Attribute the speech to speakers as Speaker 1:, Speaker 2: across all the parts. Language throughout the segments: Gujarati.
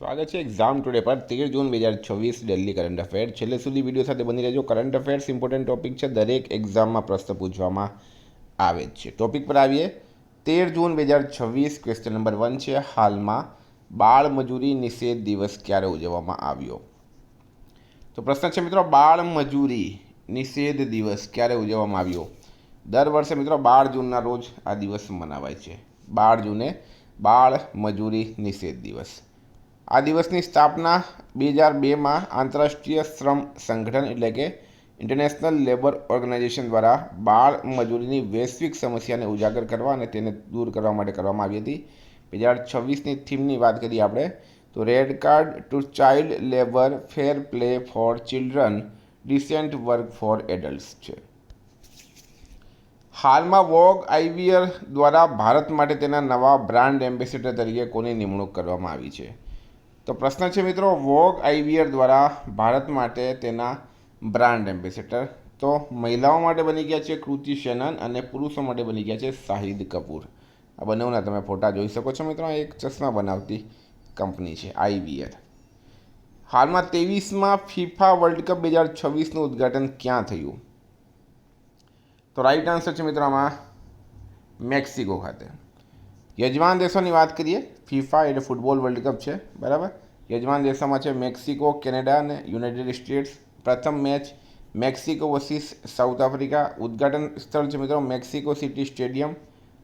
Speaker 1: સ્વાગત છે એક્ઝામ ટુડે પર 13 જૂન 2026 દિલ્હી કરંટ અફેર છેલ્લે સુધી વિડીયો સાથે બની રહેજો. કરંટ અફેર્સ ઇમ્પોર્ટન્ટ ટોપિક છે, દરેક એક્ઝામમાં પ્રશ્ન પૂછવામાં આવે જ છે. ટોપિક પર આવીએ. 13 જૂન 2026 ક્વેશ્ચન નંબર 1 છે, હાલમાં બાળ મજૂરી નિષેધ દિવસ ક્યારે ઉજવવામાં આવ્યો? તો પ્રશ્ન છે મિત્રો, બાળ મજૂરી નિષેધ દિવસ ક્યારે ઉજવવામાં આવ્યો? દર વર્ષે મિત્રો 12 જૂનના રોજ આ દિવસ મનાવાય છે. 12 જૂને બાળ મજૂરી નિષેધ દિવસ. આ દિવસની સ્થાપના 2002માં આંતરરાષ્ટ્રીય શ્રમ સંગઠન એટલે કે ઇન્ટરનેશનલ લેબર ઓર્ગેનાઇઝેશન દ્વારા બાળ મજૂરીની વૈશ્વિક સમસ્યાને ઉજાગર કરવા અને તેને દૂર કરવા માટે કરવામાં આવી હતી. 2026ની થીમની વાત કરીએ આપણે તો red card two child labour, fair play for children, descent work four adults છે. હાલમાં વોગ આઈવીઆર દ્વારા ભારત માટે તેના નવા બ્રાન્ડ એમ્બેસેડર તરીકે કોની નિમણૂક કરવામાં આવી છે? તો પ્રશ્ન છે મિત્રો, વોગ આઈવીઆર દ્વારા ભારત માટે તેના બ્રાન્ડ એમ્બેસેડર તો મહિલાઓ માટે બની ગયા છે કૃતિ સેનન અને પુરુષો માટે બની ગયા છે શાહિદ કપૂર. આ બંનેના તમે ફોટા જોઈ શકો છો મિત્રો. એક ચશ્મા બનાવતી કંપની છે આઈવીઆર. હાલમાં 23માં ફિફા વર્લ્ડ કપ 2026નું ઉદ્ઘાટન ક્યાં થયું? તો રાઈટ આન્સર છે મિત્રો આમાં મેક્સિકો ખાતે. યજમાન દેશોની વાત કરીએ, ફિફા એટલે ફૂટબોલ વર્લ્ડ કપ છે બરાબર. યજમાન દેશોમાં છે મેક્સિકો, કેનેડા અને યુનાઇટેડ સ્ટેટ્સ. પ્રથમ match Mexico versus south Africa. ઉદ્ઘાટન સ્થળ છે મિત્રો મેક્સિકો સિટી સ્ટેડિયમ.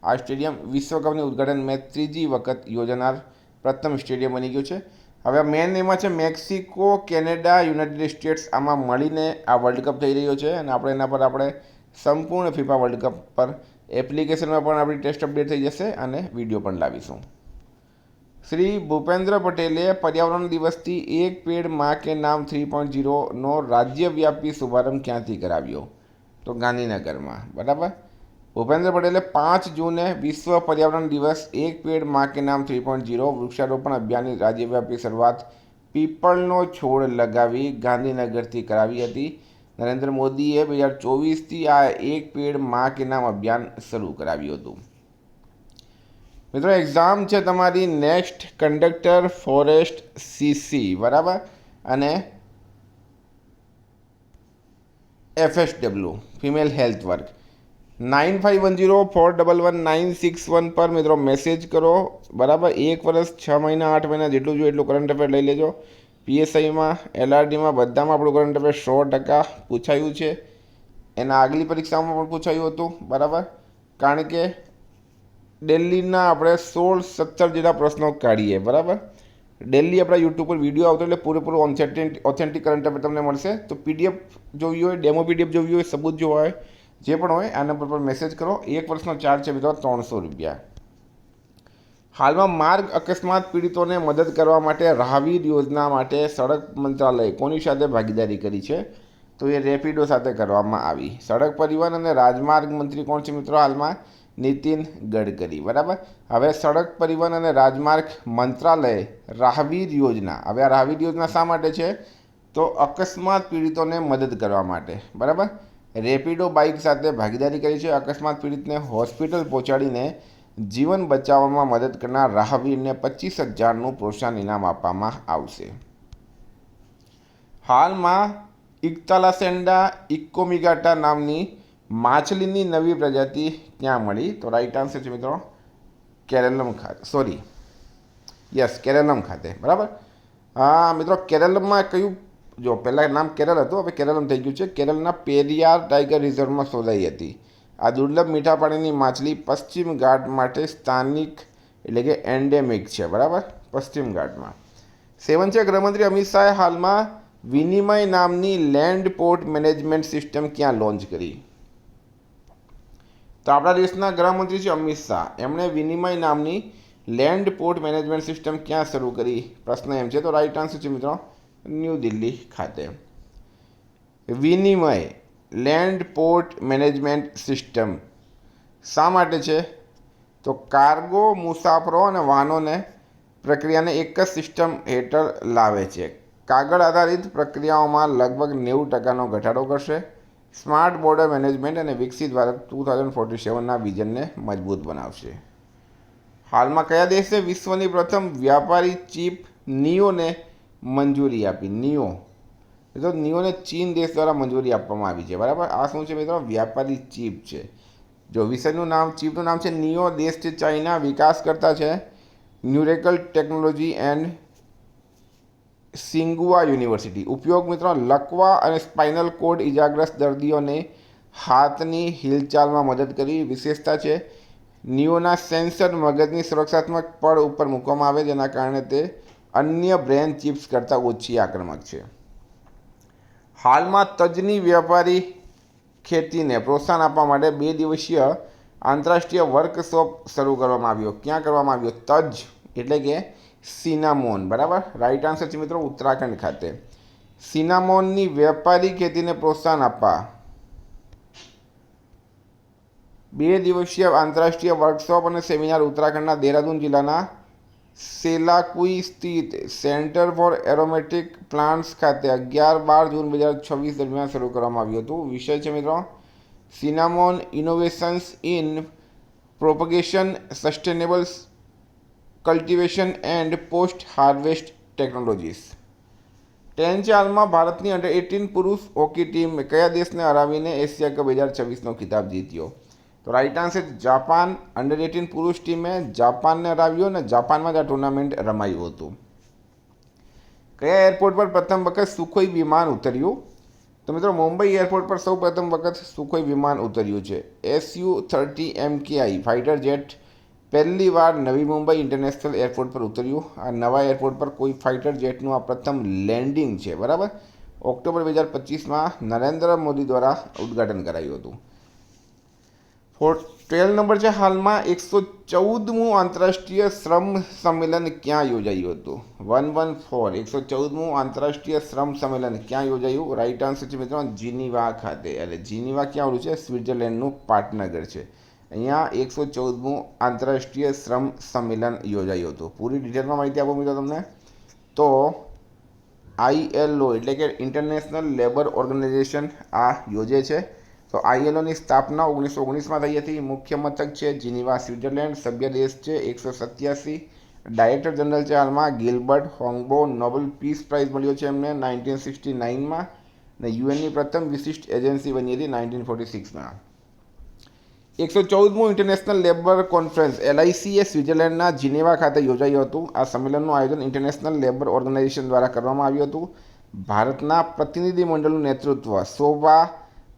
Speaker 1: આ સ્ટેડિયમ વિશ્વકપની ઉદ્ઘાટન મેચ ત્રીજી વખત યોજાનાર પ્રથમ સ્ટેડિયમ બની ગયું છે. હવે મેન એમાં છે મેક્સિકો, કેનેડા, યુનાઇટેડ સ્ટેટ્સ, આમાં મળીને આ વર્લ્ડ કપ થઈ રહ્યો છે અને એના પર આપણે સંપૂર્ણ ફિફા વર્લ્ડ કપ પર એપ્લિકેશનમાં પણ આપણી ટેસ્ટ અપડેટ થઈ જશે અને વિડીયો પણ લાવીશું. શ્રી ભૂપેન્દ્ર પટેલે પર્યાવરણ દિવસથી એક પેડ માં કે નામ 3.0નો રાજ્યવ્યાપી શુભારંભ ક્યાંથી કરાવ્યો? તો ગાંધીનગરમાં બરાબર. ભૂપેન્દ્ર પટેલે 5 જૂને વિશ્વ પર્યાવરણ દિવસ એક પેડ માં કે નામ 3.0 વૃક્ષારોપણ અભિયાનની રાજ્યવ્યાપી શરૂઆત પીપળનો છોડ લગાવી ગાંધીનગરથી કરાવી હતી. નરેન્દ્ર મોદીએ 2024થી આ એક પેડ માં કે નામ અભિયાન શરૂ કરાવ્યું હતું. મિત્રો એક્ઝામ છે તમારી નેક્સ્ટ કંડક્ટર ફોરેસ્ટ સીસી બરાબર અને FSW ફિમેલ હેલ્થ વર્ક. 9510411961 પર મિત્રો મેસેજ કરો બરાબર. 1 વર્ષ 6 મહિના 8 મહિના જેટલું જોઈએ એટલું કરંટ અફેર લઈ લેજો. PSIમાં, LRDમાં બધામાં આપણું કરંટ અફેર 100% પૂછાયું છે. એના આગલી પરીક્ષામાં પણ પૂછાયું હતું બરાબર. કારણ કે દિલ્હીના આપણે 16-17 જેટલા પ્રશ્નો કાઢીએ બરાબર. ડેલી આપણા યુટ્યુબ પર વિડીયો આવતો એટલે પૂરેપૂરું ઓથેન્ટિક કરંટ અફેર તમને મળશે. તો PDF જોવી હોય, ડેમો PDF જોવી હોય, સબૂત જોવા હોય, જે પણ હોય આ નંબર પર મેસેજ કરો. 1 વર્ષનો ચાર્જ છે મિત્રો 300 રૂપિયા. હાલમાં માર્ગ અકસ્માત પીડિતોને મદદ કરવા માટે રાહવીર યોજના માટે સડક મંત્રાલય કોની સાથે ભાગીદારી કરી છે? તો એ રેપિડો સાથે કરવામાં આવી. સડક પરિવહન અને રાજમાર્ગ મંત્રી કોણ છે મિત્રો હાલમાં? નીતિન ગડકરી બરાબર. હવે સડક પરિવહન અને રાજમાર્ગ મંત્રાલય રાહવીર યોજના, હવે આ રાહવીર યોજના શા માટે છે? તો અકસ્માત પીડિતોને મદદ કરવા માટે બરાબર. રેપિડો બાઇક સાથે ભાગીદારી કરી છે. અકસ્માત પીડિતને હોસ્પિટલ પહોંચાડીને જીવન બચાવવામાં મદદ કરનાર રાહવીરને 25,000નું પ્રોત્સાહન ઇનામ આપવામાં આવશે. હાલમાં ઇક્તાલાસેન્ડા ઇકોમિગાટા નામની માછલીની નવી પ્રજાતિ ક્યાં મળી? તો રાઈટ આન્સર છે મિત્રો કેરલમ ખાતે. કેરલમ ખાતે બરાબર. હા મિત્રો કેરલમાં કયું, જો પહેલાં નામ કેરલ હતું, હવે કેરલમ થઈ ગયું છે. કેરળના પેરિયાર ટાઈગર રિઝર્વમાં શોધાઈ હતી. આ દુર્લભ મીઠા પાણીની માછલી પશ્ચિમ ઘાટ માટે સ્થાનિક એટલે કે એન્ડેમિક છે બરાબર. પશ્ચિમ ઘાટમાં. 7 છે, ગૃહમંત્રી અમિત શાહે હાલમાં વિનિમય નામની લેન્ડ પોર્ટ મેનેજમેન્ટ સિસ્ટમ ક્યાં લોન્ચ કરી? તો આપણા દેશના ગૃહમંત્રી છે અમિત શાહ. એમણે વિનિમય નામની લેન્ડ પોર્ટ મેનેજમેન્ટ સિસ્ટમ ક્યાં શરૂ કરી? પ્રશ્ન એમ છે. તો રાઈટ આન્સર છે મિત્રો ન્યૂ દિલ્હી ખાતે. વિનિમય લેન્ડ પોર્ટ મેનેજમેન્ટ સિસ્ટમ શા માટે છે? તો કાર્ગો, મુસાફરો અને વાહનોને પ્રક્રિયાને એક જ સિસ્ટમ હેઠળ લાવે છે. કાગળ આધારિત પ્રક્રિયાઓમાં લગભગ 90%નો ઘટાડો કરશે. સ્માર્ટ બોર્ડર મેનેજમેન્ટ અને વિકસિત ભારત 2047ના વિઝનને મજબૂત બનાવશે. હાલમાં કયા દેશે વિશ્વની પ્રથમ વ્યાપારી ચિપ નિયોને મંજૂરી આપી? તો નિયોને ચીન દેશ દ્વારા મંજૂરી આપવામાં આવી છે, બરાબર. આ શું છે મિત્રો? વ્યાપારી ચીપ છે. જો વિષયનું નામ, ચીપનું નામ છે નિયો, દેશ છે ચાઇના, વિકાસ કરતા છે ન્યુરેકલ ટેકનોલોજી એન્ડ સિંગુઆ યુનિવર્સિટી. ઉપયોગ મિત્રો લકવા અને સ્પાઇનલ કોડ ઇજાગ્રસ્ત દર્દીઓને હાથની હિલચાલમાં મદદ કરી. વિશેષતા છે નિયોના સેન્સર મગજની સુરક્ષાત્મક પડ ઉપર મૂકવામાં આવે, જેના કારણે તે અન્ય બ્રેન ચિપ્સ કરતાં ઓછી આક્રમક છે. હાલમાં તજની વ્યાપારી ખેતીને પ્રોત્સાહન આપવા માટે 2 દિવસીય આંતરરાષ્ટ્રીય વર્કશોપ શરૂ કરવામાં આવ્યો. ક્યાં કરવામાં આવ્યો? તજ એટલે કે સિનામોન, બરાબર. રાઈટ આન્સર છે મિત્રો ઉત્તરાખંડ ખાતે. સિનામોનની વ્યાપારી ખેતીને પ્રોત્સાહન આપવા 2 દિવસીય આંતરરાષ્ટ્રીય વર્કશોપ અને સેમિનાર ઉત્તરાખંડના દેહરાદૂન જિલ્લાના સેલાકુઈ સ્થિત સેન્ટર ફોર એરોમેટિક પ્લાન્ટ્સ ખાતે 11-12 જૂન 2026 દરમિયાન શરૂ કરવામાં આવ્યું હતું. વિષય છે મિત્રો cinnamon innovations in propagation, sustainable cultivation and post harvest technologies. 10 હાલમાં ભારતની અંડર-18 પુરુષ હોકી ટીમ કયા દેશને હરાવીને એશિયા કપ 2026નો ખિતાબ જીત્યો? તો રાઈટ આન્સર જાપાન. અંડર-18 પુરુષ ટીમે જાપાનને હરાવ્યું અને જાપાનમાં જ આ ટુર્નામેન્ટ રમાયું હતું. કયા એરપોર્ટ પર પ્રથમ વખત સુખોઈ વિમાન ઉતર્યું? તો મિત્રો મુંબઈ એરપોર્ટ પર સૌ પ્રથમ વખત સુખોઈ વિમાન ઉતર્યું છે. Su-30 MKI ફાઇટર જેટ પહેલી વાર નવી મુંબઈ ઇન્ટરનેશનલ એરપોર્ટ પર ઉતર્યું. આ નવા એરપોર્ટ પર કોઈ ફાઇટર જેટનું આ પ્રથમ લેન્ડિંગ છે, બરાબર. ઓક્ટોબર 2025માં નરેન્દ્ર મોદી દ્વારા ઉદ્ઘાટન કરાયું હતું. 12 નંબર છે હાલમાં 114મું આંતરરાષ્ટ્રીય શ્રમ સંમેલન ક્યાં યોજાયું હતું? 114 આંતરરાષ્ટ્રીય શ્રમ સંમેલન ક્યાં યોજાયું? રાઈટ આન્સર છે મિત્રો જીનીવા ખાતે. એટલે જીનીવા ક્યાં આવેલું છે? સ્વિટ્ઝરલેન્ડનું પાટનગર છે. અહીંયા 114મું આંતરરાષ્ટ્રીય શ્રમ સંમેલન યોજાયું હતું. પૂરી ડિટેલમાં માહિતી આપો મિત્રો તમને. તો ILO એટલે કે ઇન્ટરનેશનલ લેબર ઓર્ગેનાઇઝેશન આ યોજે છે. તો ILOની સ્થાપના 1919માં થઈ હતી. મુખ્ય મથક છે જીનીવા, સ્વિટ્ઝરલેન્ડ. સભ્ય દેશ છે 187. ડાયરેક્ટર જનરલ છે હાલમાં ગિલબર્ટ હોંગબો. નોબેલ પીસ પ્રાઇઝ મળ્યો છે એમને 1969માં. અને યુએનની પ્રથમ વિશિષ્ટ એજન્સી બની હતી 1946માં. 114મું ઇન્ટરનેશનલ લેબર કોન્ફરન્સ LIC એ સ્વિટ્ઝરલેન્ડના જીનેવા ખાતે યોજાયું હતું. આ સંમેલનનું આયોજન ઇન્ટરનેશનલ લેબર ઓર્ગેનાઇઝેશન દ્વારા કરવામાં આવ્યું હતું. ભારતના પ્રતિનિધિ મંડળનું નેતૃત્વ શોભા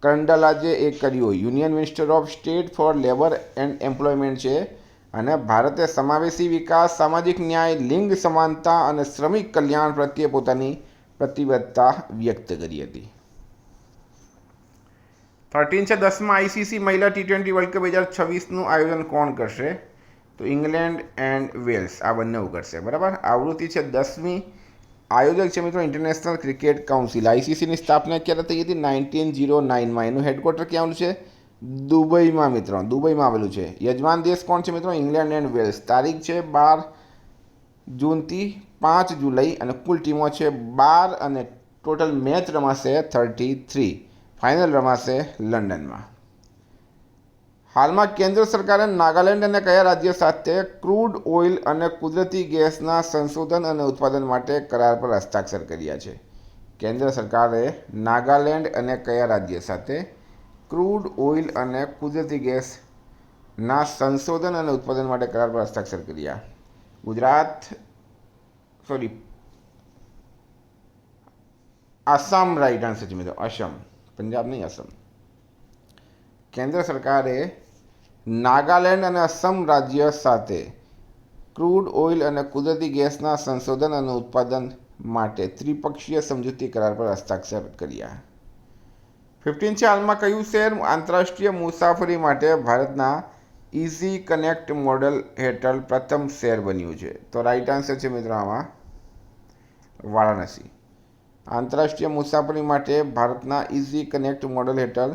Speaker 1: કરંડલાજે કર્યું. Union minister of state for labour and employment છે. અને ભારતે સમાવેશી વિકાસ, સામાજિક ન્યાય, લિંગ સમાનતા અને શ્રમિક કલ્યાણ પ્રત્યે પોતાની પ્રતિબદ્ધતા વ્યક્ત કરી હતી. 13 છે 10માં ICC મહિલા T20 વર્લ્ડ કપ 2026નું આયોજન કોણ કરશે? તો ઇંગ્લેન્ડ એન્ડ વેલ્સ આ બંને કરશે, બરાબર. આવૃત્તિ છે 10મી. આયોજક છે મિત્રો ઇન્ટરનેશનલ ક્રિકેટ કાઉન્સિલ. ICCની સ્થાપના ક્યારે થઈ હતી? 1909માં. એનું હેડક્વાર્ટર ક્યાં આવેલું છે? દુબઈમાં મિત્રો, દુબઈમાં આવેલું છે. યજમાન દેશ કોણ છે મિત્રો? England and Wales. તારીખ છે 12 જૂનથી 5 જુલાઈ અને કુલ ટીમો છે 12 અને ટોટલ મેચ રમાશે 33. ફાઇનલ રમાશે લંડનમાં. હાલમાં કેન્દ્ર સરકારે નાગાલેન્ડ અને કયા રાજ્ય સાથે ક્રૂડ ઓઇલ અને કુદરતી ગેસના સંશોધન અને ઉત્પાદન માટે કરાર પર હસ્તાક્ષર કર્યા છે? કેન્દ્ર સરકારે નાગાલેન્ડ અને કયા રાજ્ય સાથે ક્રૂડ ઓઇલ અને કુદરતી ગેસના સંશોધન અને ઉત્પાદન માટે કરાર પર હસ્તાક્ષર કર્યા? આસામ રાઈટ આન્સર છે મિત્રો. આસામ, પંજાબ નહીં, આસામ. કેન્દ્ર સરકારે નાગાલેન્ડ અને અસમ રાજ્ય સાથે ક્રૂડ ઓઇલ અને કુદરતી ગેસના સંશોધન અને ઉત્પાદન માટે ત્રિપક્ષીય સમજૂતી કરાર પર હસ્તાક્ષર કર્યા. 15 છે હાલમાં કયું શહેર આંતરરાષ્ટ્રીય મુસાફરી માટે ભારતના ઇઝી કનેક્ટ મોડલ હેઠળ પ્રથમ શહેર બન્યું છે? તો રાઈટ આન્સર છે મિત્રો આમાં વારાણસી. આંતરરાષ્ટ્રીય મુસાફરી માટે ભારતના ઇઝી કનેક્ટ મોડલ હેઠળ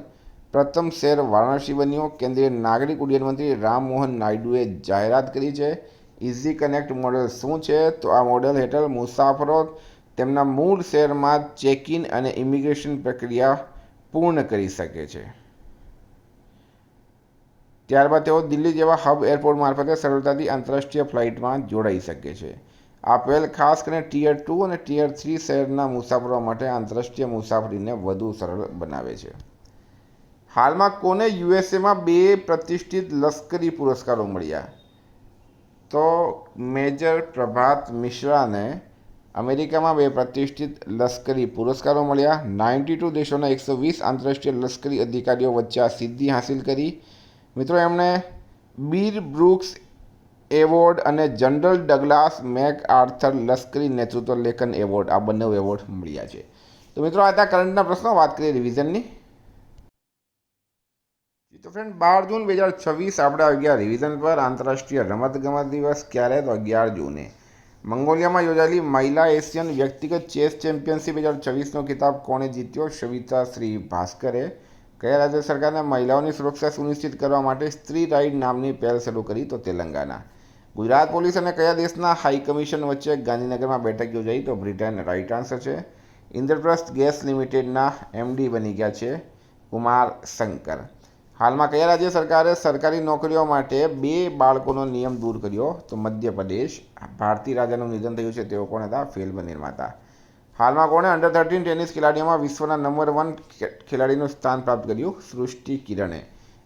Speaker 1: પ્રથમ શહેર વારાણસી બન્યો. કેન્દ્રીય નાગરિક ઉડ્ડયન મંત્રી રામમોહન નાયડુએ જાહેરાત કરી છે. ઇઝી કનેક્ટ મોડલ શું છે? તો આ મોડલ હેઠળ મુસાફરો તેમના મૂળ શહેરમાં ચેક ઇન અને ઇમિગ્રેશન પ્રક્રિયા પૂર્ણ કરી શકે છે. ત્યારબાદ તેઓ દિલ્હી જેવા હબ એરપોર્ટ મારફતે સરળતાથી આંતરરાષ્ટ્રીય ફ્લાઇટમાં જોડાઈ શકે છે. આપેલ ખાસ કરીને ટિયર 2 અને ટિયર 3 શહેરના મુસાફરો માટે આંતરરાષ્ટ્રીય મુસાફરીને વધુ સરળ બનાવે છે. હાલમાં કોને યુએસએમાં 2 પ્રતિષ્ઠિત લશ્કરી પુરસ્કારો મળ્યા? તો મેજર પ્રભાત મિશ્રાને અમેરિકામાં 2 પ્રતિષ્ઠિત લશ્કરી પુરસ્કારો મળ્યા. 92 દેશોના 120 આંતરરાષ્ટ્રીય લશ્કરી અધિકારીઓ વચ્ચે આ સિદ્ધિ હાંસિલ કરી. મિત્રો, એમણે બીર બ્રુક્સ એવોર્ડ અને જનરલ ડગલાસ મેકઆર્થર લશ્કરી નેતૃત્વ લેખન એવોર્ડ, આ બંને એવોર્ડ મળ્યા છે. તો મિત્રો, આ હતા કરંટના પ્રશ્નો. વાત કરીએ રિવિઝનની. તો ફ્રેન્ડ, 12 જૂન 2026 આપણે આવી ગયા રિવિઝન પર. આંતરરાષ્ટ્રીય રમતગમત દિવસ ક્યારે? તો 11 જૂને. મંગોલિયામાં યોજાયેલી મહિલા એશિયન વ્યક્તિગત ચેસ ચેમ્પિયનશિપ 2026નો ખિતાબ કોણે જીત્યો? સવિતા શ્રી ભાસ્કરે. કયા રાજ્ય સરકારે મહિલાઓની સુરક્ષા સુનિશ્ચિત કરવા માટે સ્ત્રી રાઇડ નામની પહેલ શરૂ કરી? તો તેલંગાના. ગુજરાત પોલીસ અને કયા દેશના હાઈ કમિશન વચ્ચે ગાંધીનગરમાં બેઠક યોજાઈ? તો બ્રિટન. રાઇટ આન્સર છે. ઇન્દ્રપ્રસ્થ ગેસ લિમિટેડના એમડી બની ગયા છે કુમાર શંકર. હાલમાં કયા રાજ્ય સરકારે સરકારી નોકરીઓ માટે 2 બાળકોનો નિયમ દૂર કર્યો? તો મધ્યપ્રદેશ. ભારતી રાજાનું નિધન થયું છે, તેઓ કોણ હતા? ફિલ્મ નિર્માતા. હાલમાં કોણે અંડર 13 ટેનિસ ખેલાડીઓમાં વિશ્વના નંબર 1 ખેલાડીનું સ્થાન પ્રાપ્ત કર્યું? સૃષ્ટિ કિરણે.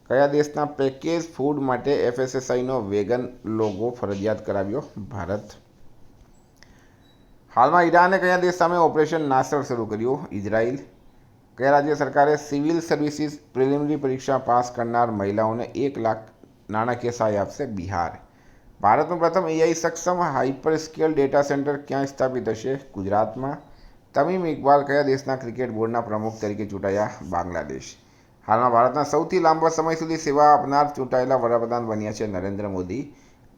Speaker 1: કયા દેશના પેકેજ ફૂડ માટે એફએસએસઆઈનો વેગન લોગો ફરજિયાત કરાવ્યો? ભારત. હાલમાં ઈરાને કયા દેશ સામે ઓપરેશન નાસર શરૂ કર્યું? ઇઝરાયલ. કયા રાજ્ય સરકારે સિવિલ સર્વિસીસ પ્રિલિમિનરી પરીક્ષા પાસ કરનાર મહિલાઓને 1 લાખ નાણાકીય સહાય આપશે? બિહાર. ભારતનું પ્રથમ એઆઈ સક્ષમ હાઇપરસ્કેલ ડેટા સેન્ટર ક્યાં સ્થાપિત થશે? ગુજરાતમાં. તમીમ ઇકબાલ કયા દેશના ક્રિકેટ બોર્ડના પ્રમુખ તરીકે ચૂંટાયા? બાંગ્લાદેશ. હાલમાં ભારતના સૌથી લાંબા સમય સુધી સેવા આપનાર ચૂંટાયેલા વડાપ્રધાન બન્યા છે નરેન્દ્ર મોદી.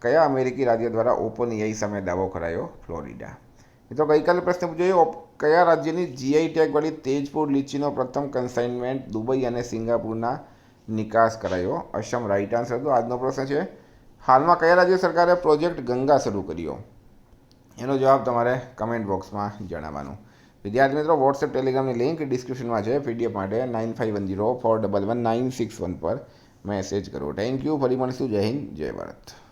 Speaker 1: કયા અમેરિકી રાજ્ય દ્વારા ઓપન એઆઈ સામે દાવો કરાયો? ફ્લોરિડા. મિત્રો, ગઈકાલે પ્રશ્ન પૂછાયો, કયા રાજ્યની જીઆઈ ટેગવાળી તેજપુર લીચીનો પ્રથમ કન્સાઇનમેન્ટ દુબઈ અને સિંગાપુરના નિકાસ કરાયો? અસમ. રાઇટ આન્સર હતો. આજનો પ્રશ્ન છે, હાલમાં કયા રાજ્ય સરકારે પ્રોજેક્ટ ગંગા શરૂ કર્યો? એનો જવાબ તમારે કમેન્ટ બોક્સમાં જણાવવાનું. વિદ્યાર્થી મિત્રો, વોટ્સએપ ટેલિગ્રામની લિંક ડિસ્ક્રિપ્શનમાં છે. પીડીએફ માટે 9510411961 પર મેસેજ કરો. Thank you. ફરી મળીશું. જય હિન્દ, જય ભારત.